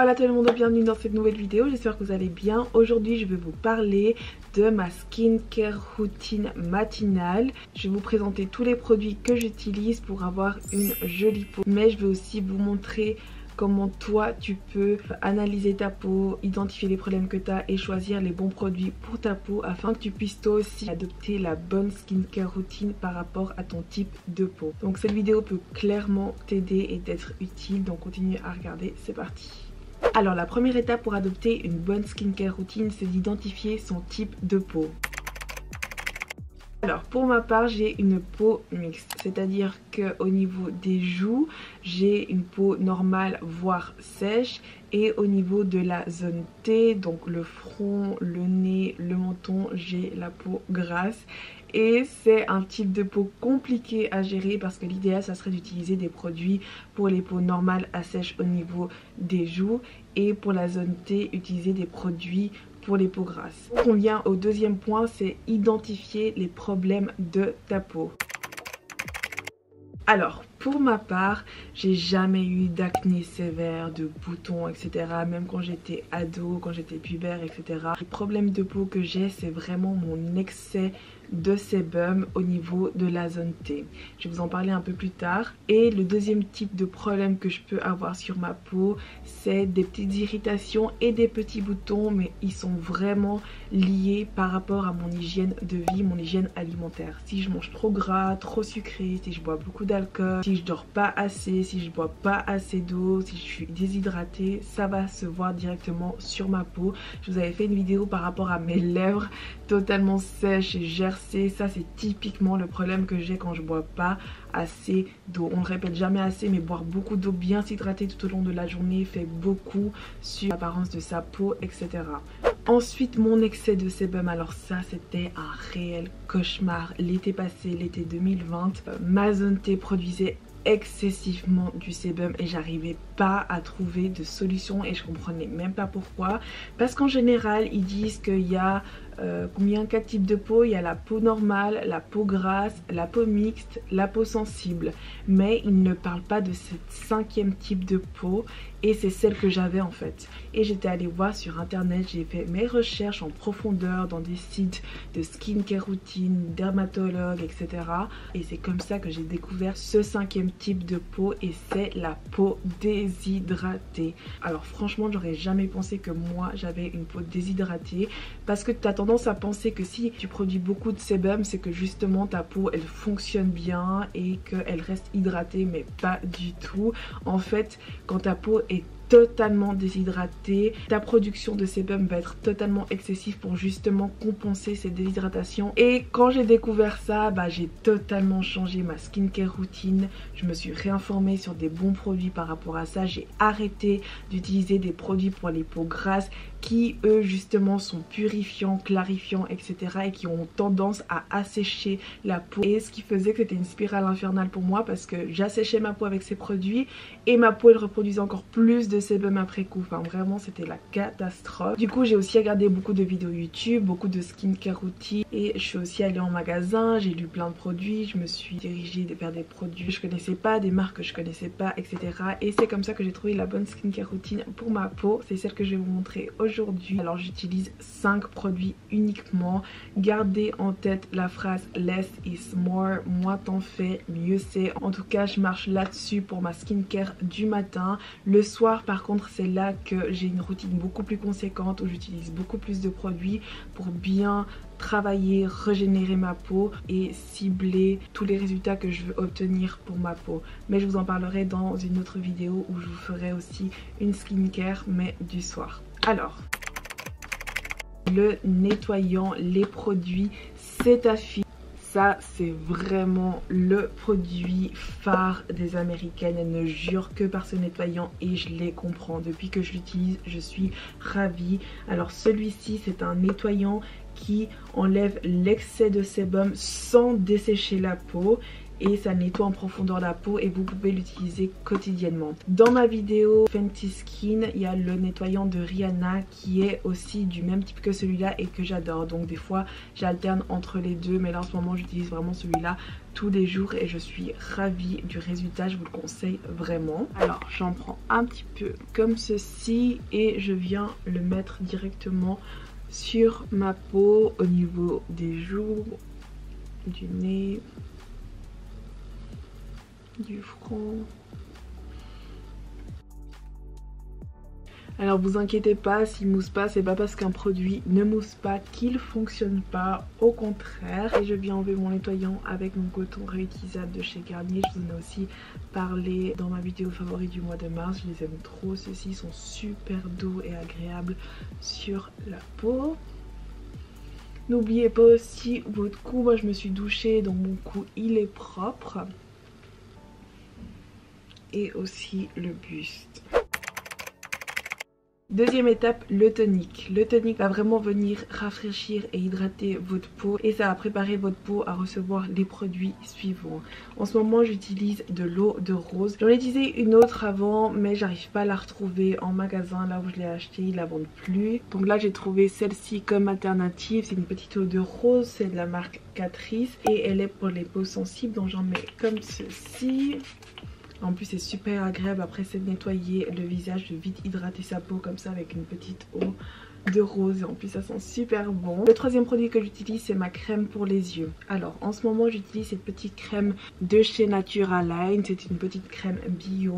Hola tout le monde, bienvenue dans cette nouvelle vidéo, j'espère que vous allez bien. Aujourd'hui je vais vous parler de ma skincare routine matinale. Je vais vous présenter tous les produits que j'utilise pour avoir une jolie peau. Mais je vais aussi vous montrer comment toi tu peux analyser ta peau, identifier les problèmes que tu as et choisir les bons produits pour ta peau afin que tu puisses toi aussi adopter la bonne skincare routine par rapport à ton type de peau. Donc cette vidéo peut clairement t'aider et t'être utile, donc continue à regarder, c'est parti. Alors la première étape pour adopter une bonne skincare routine, c'est d'identifier son type de peau. Alors pour ma part j'ai une peau mixte, c'est-à-dire qu'au niveau des joues j'ai une peau normale voire sèche, et au niveau de la zone T, donc le front, le nez, le menton, j'ai la peau grasse. Et c'est un type de peau compliqué à gérer parce que l'idéal ça serait d'utiliser des produits pour les peaux normales à sèche au niveau des joues, et pour la zone T utiliser des produits pour les peaux grasses. On vient au deuxième point, c'est identifier les problèmes de ta peau. Alors pour ma part, j'ai jamais eu d'acné sévère, de boutons, etc. Même quand j'étais ado, quand j'étais pubertaire, etc. Les problèmes de peau que j'ai, c'est vraiment mon excès de sébum au niveau de la zone T. Je vais vous en parler un peu plus tard. Et le deuxième type de problème que je peux avoir sur ma peau, c'est des petites irritations et des petits boutons, mais ils sont vraiment liés par rapport à mon hygiène de vie, mon hygiène alimentaire. Si je mange trop gras, trop sucré, si je bois beaucoup d'alcool, si je dors pas assez, si je bois pas assez d'eau, si je suis déshydratée, ça va se voir directement sur ma peau. Je vous avais fait une vidéo par rapport à mes lèvres totalement sèches et gercées. Ça c'est typiquement le problème que j'ai quand je bois pas assez d'eau. On ne répète jamais assez, mais boire beaucoup d'eau, bien s'hydrater tout au long de la journée fait beaucoup sur l'apparence de sa peau, etc. Ensuite, mon excès de sébum, alors ça c'était un réel cauchemar. L'été passé, l'été 2020, ma zone T produisait excessivement du sébum et j'arrivais pas à trouver de solution, et je comprenais même pas pourquoi, parce qu'en général ils disent qu'il y a combien 4 types de peau. Il y a la peau normale, la peau grasse, la peau mixte, la peau sensible, mais ils ne parlent pas de cette 5e type de peau, et c'est celle que j'avais en fait. Et j'étais allée voir sur internet, j'ai fait mes recherches en profondeur dans des sites de skincare routine, dermatologues, etc. Et c'est comme ça que j'ai découvert ce 5e type de peau, et c'est la peau déshydratée. Alors franchement j'aurais jamais pensé que moi j'avais une peau déshydratée, parce que tu as tendance à penser que si tu produis beaucoup de sébum, c'est que justement ta peau elle fonctionne bien et qu'elle reste hydratée, mais pas du tout. En fait, quand ta peau est totalement déshydratée, ta production de sébum va être totalement excessive pour justement compenser cette déshydratation. Et quand j'ai découvert ça, j'ai totalement changé ma skincare routine. Je me suis réinformée sur des bons produits par rapport à ça. J'ai arrêté d'utiliser des produits pour les peaux grasses qui eux justement sont purifiants, clarifiants, etc. et qui ont tendance à assécher la peau. Et ce qui faisait que c'était une spirale infernale pour moi, parce que j'asséchais ma peau avec ces produits et ma peau elle reproduisait encore plus de sébum après coup. Enfin vraiment c'était la catastrophe. Du coup j'ai aussi regardé beaucoup de vidéos YouTube, beaucoup de skincare routine, et je suis aussi allée en magasin, j'ai lu plein de produits, je me suis dirigée vers des produits que je connaissais pas, des marques que je connaissais pas, etc. Et c'est comme ça que j'ai trouvé la bonne skincare routine pour ma peau. C'est celle que je vais vous montrer aujourd'hui. Alors j'utilise 5 produits uniquement. Gardez en tête la phrase less is more, moins t'en fais mieux c'est. En tout cas je marche là-dessus pour ma skincare du matin. Le soir par contre c'est là que j'ai une routine beaucoup plus conséquente, où j'utilise beaucoup plus de produits pour bien travailler, régénérer ma peau et cibler tous les résultats que je veux obtenir pour ma peau. Mais je vous en parlerai dans une autre vidéo où je vous ferai aussi une skincare mais du soir. Alors, le nettoyant, les produits Cetaphil. Ça c'est vraiment le produit phare des américaines. Elles ne jurent que par ce nettoyant et je les comprends. Depuis que je l'utilise je suis ravie. Alors celui-ci c'est un nettoyant qui enlève l'excès de sébum sans dessécher la peau, et ça nettoie en profondeur la peau et vous pouvez l'utiliser quotidiennement. Dans ma vidéo Fenty Skin, il y a le nettoyant de Rihanna qui est aussi du même type que celui-là et que j'adore. Donc des fois j'alterne entre les deux, mais là en ce moment j'utilise vraiment celui-là tous les jours et je suis ravie du résultat, je vous le conseille vraiment. Alors j'en prends un petit peu comme ceci et je viens le mettre directement sur ma peau au niveau des joues, du nez, du front. Alors vous inquiétez pas, s'il mousse pas, c'est pas parce qu'un produit ne mousse pas qu'il fonctionne pas, au contraire. Et je viens enlever mon nettoyant avec mon coton réutilisable de chez Garnier. Je vous en ai aussi parlé dans ma vidéo favori du mois de mars, je les aime trop, ceux-ci sont super doux et agréables sur la peau. N'oubliez pas aussi votre cou, moi je me suis douchée donc mon cou il est propre. Et aussi le buste. Deuxième étape, le tonique. Le tonique va vraiment venir rafraîchir et hydrater votre peau et ça va préparer votre peau à recevoir les produits suivants. En ce moment j'utilise de l'eau de rose. J'en ai utilisé une autre avant mais j'arrive pas à la retrouver en magasin. Là où je l'ai acheté ils la vendent plus. Donc là j'ai trouvé celle-ci comme alternative. C'est une petite eau de rose, c'est de la marque Catrice et elle est pour les peaux sensibles. Donc j'en mets comme ceci. En plus c'est super agréable après c'est de nettoyer le visage, de vite hydrater sa peau comme ça avec une petite eau de rose et en plus ça sent super bon. Le troisième produit que j'utilise c'est ma crème pour les yeux. Alors en ce moment j'utilise cette petite crème de chez Naturaline. C'est une petite crème bio,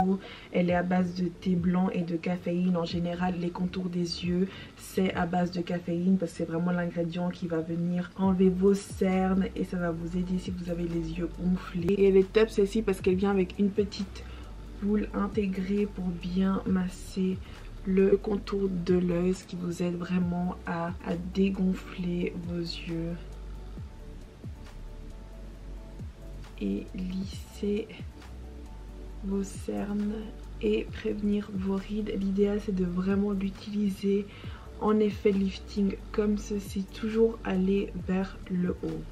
elle est à base de thé blanc et de caféine. En général les contours des yeux c'est à base de caféine parce que c'est vraiment l'ingrédient qui va venir enlever vos cernes et ça va vous aider si vous avez les yeux gonflés. Et elle est top celle-ci parce qu'elle vient avec une petite boule intégrée pour bien masser le contour de l'œil, ce qui vous aide vraiment à dégonfler vos yeux et lisser vos cernes et prévenir vos rides. L'idéal c'est de vraiment l'utiliser en effet lifting comme ceci, toujours aller vers le haut.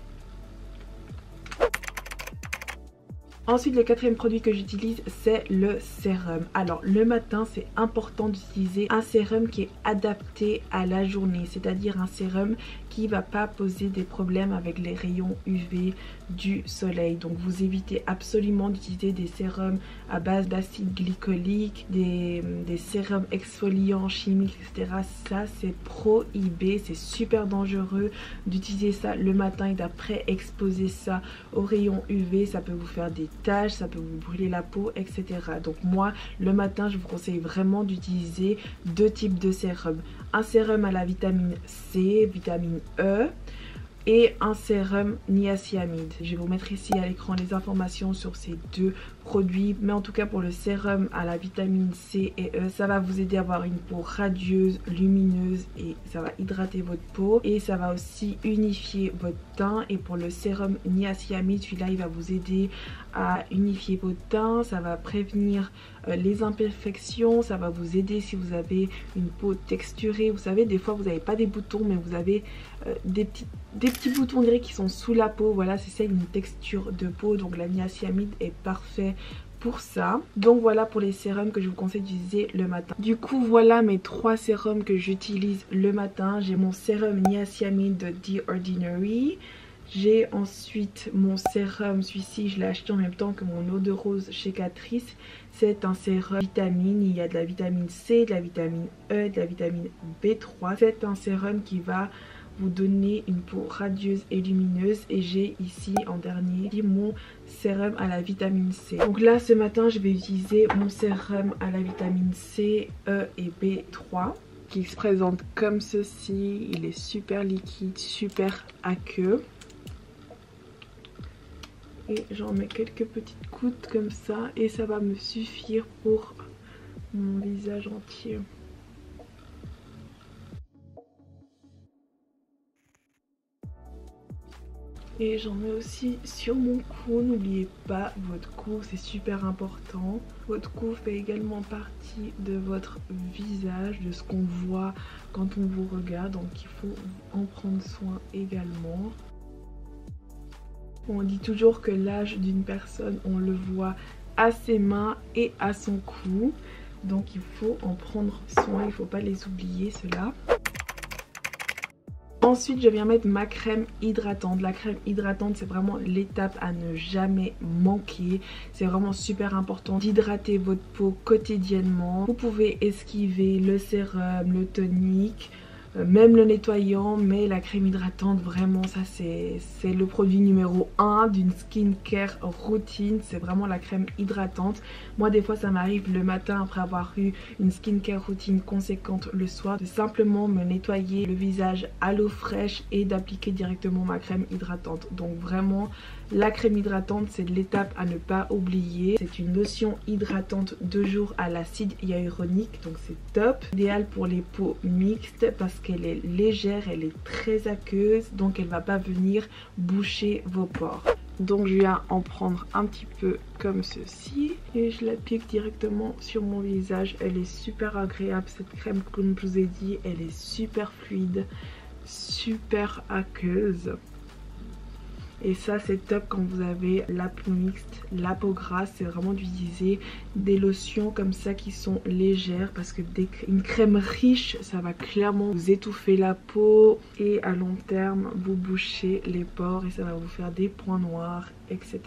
Ensuite le quatrième produit que j'utilise c'est le sérum. Alors le matin c'est important d'utiliser un sérum qui est adapté à la journée, c'est-à-dire un sérum qui va pas poser des problèmes avec les rayons UV du soleil. Donc vous évitez absolument d'utiliser des sérums à base d'acide glycolique, des sérums exfoliants chimiques, etc. Ça c'est prohibé, c'est super dangereux d'utiliser ça le matin et d'après exposer ça aux rayons UV. Ça peut vous faire des taches, ça peut vous brûler la peau, etc. Donc moi le matin je vous conseille vraiment d'utiliser deux types de sérums. Un sérum à la vitamine C, vitamine E et un sérum niacinamide. Je vais vous mettre ici à l'écran les informations sur ces deux produits, mais en tout cas pour le sérum à la vitamine C et E, ça va vous aider à avoir une peau radieuse, lumineuse et ça va hydrater votre peau et ça va aussi unifier votre teint. Et pour le sérum niacinamide, celui-là il va vous aider à unifier votre teint, ça va prévenir les imperfections, ça va vous aider si vous avez une peau texturée. Vous savez des fois vous n'avez pas des boutons mais vous avez des petits boutons on dirait qui sont sous la peau. Voilà c'est ça une texture de peau, donc la niacinamide est parfait pour ça. Donc voilà pour les sérums que je vous conseille d'utiliser le matin. Du coup voilà mes trois sérums que j'utilise le matin. J'ai mon sérum niacinamide de The Ordinary. J'ai ensuite mon sérum, celui-ci je l'ai acheté en même temps que mon eau de rose chez Catrice. C'est un sérum vitamine, il y a de la vitamine C, de la vitamine E, de la vitamine B3. C'est un sérum qui va vous donner une peau radieuse et lumineuse. Et j'ai ici en dernier mon sérum à la vitamine C. Donc là ce matin je vais utiliser mon sérum à la vitamine C, E et B3 qui se présente comme ceci. Il est super liquide, super aqueux. Et j'en mets quelques petites gouttes comme ça et ça va me suffire pour mon visage entier. Et j'en mets aussi sur mon cou. N'oubliez pas votre cou, c'est super important. Votre cou fait également partie de votre visage, de ce qu'on voit quand on vous regarde, donc il faut en prendre soin également. On dit toujours que l'âge d'une personne, on le voit à ses mains et à son cou. Donc il faut en prendre soin, il ne faut pas les oublier ceux-là. Ensuite je viens mettre ma crème hydratante. La crème hydratante c'est vraiment l'étape à ne jamais manquer. C'est vraiment super important d'hydrater votre peau quotidiennement. Vous pouvez esquiver le sérum, le tonique, même le nettoyant, mais la crème hydratante vraiment ça c'est le produit numéro 1 d'une skincare routine. C'est vraiment la crème hydratante. Moi des fois ça m'arrive le matin après avoir eu une skincare routine conséquente le soir de simplement me nettoyer le visage à l'eau fraîche et d'appliquer directement ma crème hydratante. Donc vraiment la crème hydratante c'est l'étape à ne pas oublier. C'est une lotion hydratante 2 jours à l'acide hyaluronique, donc c'est top. Idéal pour les peaux mixtes parce qu'elle est légère, elle est très aqueuse, donc elle va pas venir boucher vos pores. Donc je viens en prendre un petit peu comme ceci et je l'applique directement sur mon visage. Elle est super agréable cette crème, comme je vous ai dit, elle est super fluide, super aqueuse. Et ça c'est top quand vous avez la peau mixte, la peau grasse. C'est vraiment d'utiliser des lotions comme ça qui sont légères, parce que une crème riche ça va clairement vous étouffer la peau et à long terme vous boucher les pores et ça va vous faire des points noirs, etc.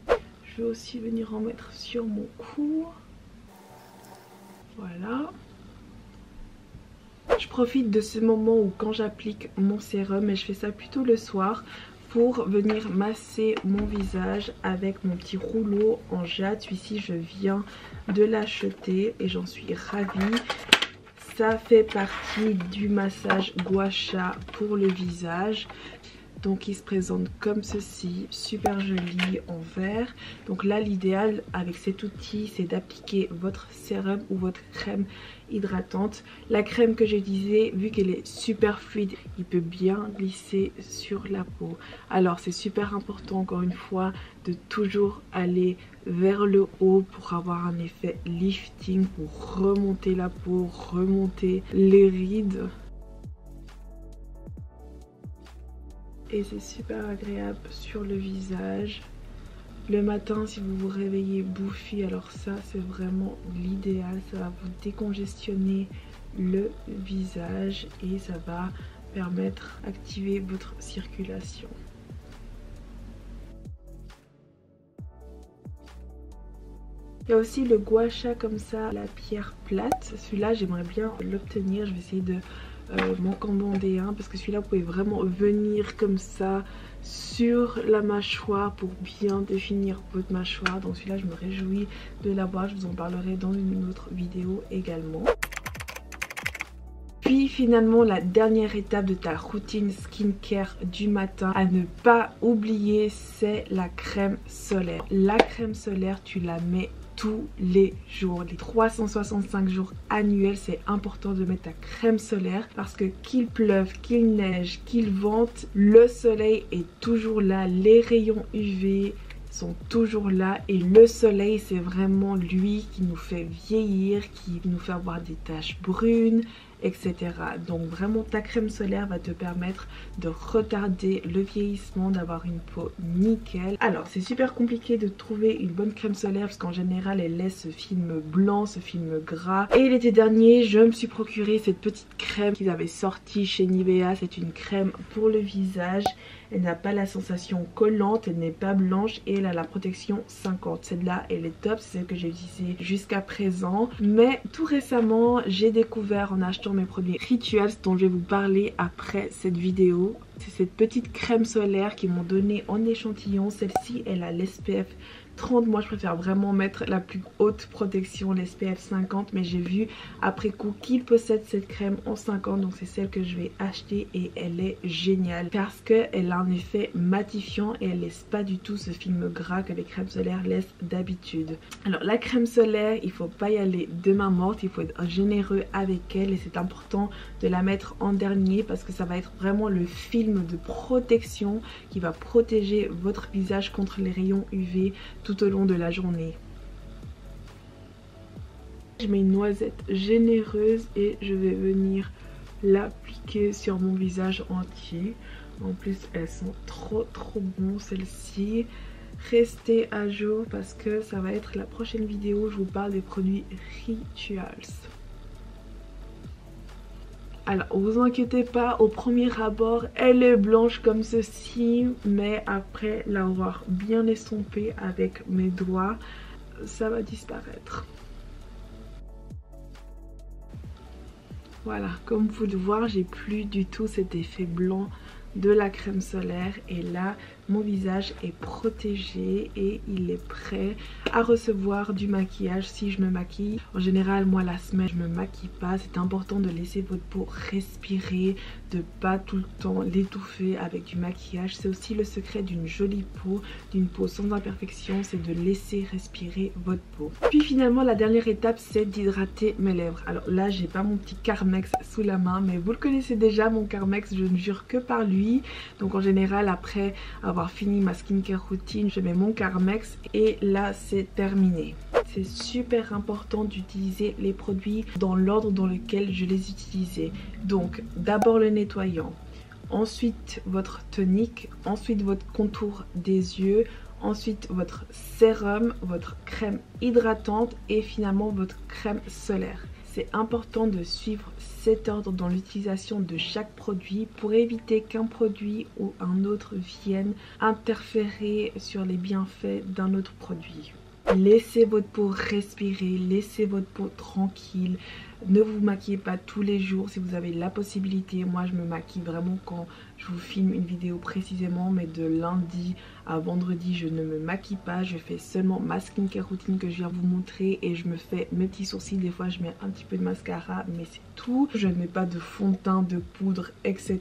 Je vais aussi venir en mettre sur mon cou. Voilà. Je profite de ce moment où quand j'applique mon sérum, et je fais ça plutôt le soir, pour venir masser mon visage avec mon petit rouleau en jade. Celui-ci je viens de l'acheter et j'en suis ravie. Ça fait partie du massage gua sha pour le visage. Donc il se présente comme ceci, super joli en vert. Donc là l'idéal avec cet outil c'est d'appliquer votre sérum ou votre crème hydratante. La crème que j'ai utilisée, vu qu'elle est super fluide, il peut bien glisser sur la peau. Alors c'est super important encore une fois de toujours aller vers le haut pour avoir un effet lifting, pour remonter la peau, remonter les rides. Et c'est super agréable sur le visage. Le matin si vous vous réveillez bouffi, alors ça c'est vraiment l'idéal. Ça va vous décongestionner le visage et ça va permettre d'activer votre circulation. Il y a aussi le gua sha comme ça, la pierre plate. Celui-là j'aimerais bien l'obtenir. Je vais essayer de m'en commander un parce que celui-là vous pouvez vraiment venir comme ça sur la mâchoire pour bien définir votre mâchoire. Donc celui-là je me réjouis de l'avoir. Je vous en parlerai dans une autre vidéo également. Puis finalement la dernière étape de ta routine skincare du matin à ne pas oublier, c'est la crème solaire. La crème solaire tu la mets tous les jours, les 365 jours annuels. C'est important de mettre ta crème solaire parce que qu'il pleuve, qu'il neige, qu'il vente, le soleil est toujours là, les rayons UV sont toujours là et le soleil c'est vraiment lui qui nous fait vieillir, qui nous fait avoir des taches brunes, etc. Donc vraiment ta crème solaire va te permettre de retarder le vieillissement, d'avoir une peau nickel. Alors c'est super compliqué de trouver une bonne crème solaire parce qu'en général elle laisse ce film blanc, ce film gras. Et l'été dernier je me suis procuré cette petite crème qu'ils avaient sortie chez Nivea. C'est une crème pour le visage. Elle n'a pas la sensation collante, elle n'est pas blanche et elle a la protection 50. Celle-là elle est top, c'est celle que j'ai utilisée jusqu'à présent. Mais tout récemment j'ai découvert en achetant mes produits Rituals dont je vais vous parler après cette vidéo. C'est cette petite crème solaire qu'ils m'ont donnée en échantillon. Celle-ci elle a l'SPF 30, moi je préfère vraiment mettre la plus haute protection, l'SPF 50, mais j'ai vu après coup qu'ils possèdent cette crème en 50, donc c'est celle que je vais acheter et elle est géniale parce qu'elle a un effet matifiant et elle laisse pas du tout ce film gras que les crèmes solaires laissent d'habitude. Alors la crème solaire, il faut pas y aller de main morte, il faut être généreux avec elle et c'est important de la mettre en dernier parce que ça va être vraiment le film de protection qui va protéger votre visage contre les rayons UV tout au long de la journée. Je mets une noisette généreuse et je vais venir l'appliquer sur mon visage entier. En plus elles sont trop bon celles-ci. Restez à jour parce que ça va être la prochaine vidéo où je vous parle des produits Rituals. Alors vous inquiétez pas, au premier abord elle est blanche comme ceci, mais après l'avoir bien estompée avec mes doigts, ça va disparaître. Voilà, comme vous le voyez, j'ai plus du tout cet effet blanc de la crème solaire et là mon visage est protégé et il est prêt à recevoir du maquillage si je me maquille. En général moi la semaine je me maquille pas, c'est important de laisser votre peau respirer, de pas tout le temps l'étouffer avec du maquillage. C'est aussi le secret d'une jolie peau, d'une peau sans imperfection, c'est de laisser respirer votre peau. Puis finalement la dernière étape c'est d'hydrater mes lèvres. Alors là j'ai pas mon petit Carmex sous la main mais vous le connaissez déjà, mon Carmex, je ne jure que par lui. Donc en général après avoir fini ma skincare routine, je mets mon Carmex et là c'est terminé. C'est super important d'utiliser les produits dans l'ordre dans lequel je les utilisais. Donc d'abord le nettoyant, ensuite votre tonique, ensuite votre contour des yeux, ensuite votre sérum, votre crème hydratante et finalement votre crème solaire. C'est important de suivre cet ordre dans l'utilisation de chaque produit pour éviter qu'un produit ou un autre vienne interférer sur les bienfaits d'un autre produit. Laissez votre peau respirer, laissez votre peau tranquille. Ne vous maquillez pas tous les jours si vous avez la possibilité. Moi je me maquille vraiment quand je vous filme une vidéo précisément, mais de lundi à vendredi je ne me maquille pas. Je fais seulement ma skincare routine que je viens vous montrer et je me fais mes petits sourcils. Des fois je mets un petit peu de mascara mais c'est tout. Je ne mets pas de fond de teint, de poudre, etc.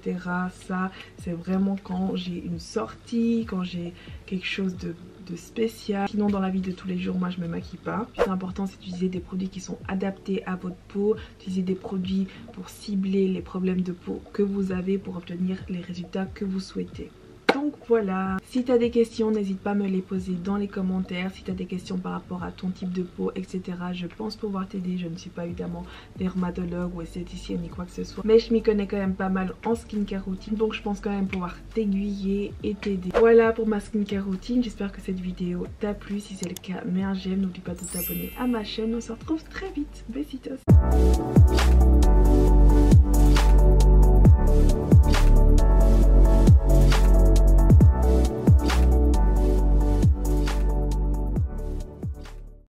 Ça c'est vraiment quand j'ai une sortie, quand j'ai quelque chose de spécial. Sinon dans la vie de tous les jours moi je me maquille pas. C'est important c'est d'utiliser des produits qui sont adaptés à votre peau, d'utiliser des produits pour cibler les problèmes de peau que vous avez pour obtenir les résultats que vous souhaitez. Donc voilà, si tu as des questions n'hésite pas à me les poser dans les commentaires. Si tu as des questions par rapport à ton type de peau etc, je pense pouvoir t'aider. Je ne suis pas évidemment dermatologue ou esthéticienne ni quoi que ce soit, mais je m'y connais quand même pas mal en skincare routine, donc je pense quand même pouvoir t'aiguiller et t'aider. Voilà pour ma skincare routine, j'espère que cette vidéo t'a plu. Si c'est le cas, mets un j'aime, n'oublie pas de t'abonner à ma chaîne. On se retrouve très vite, besitos.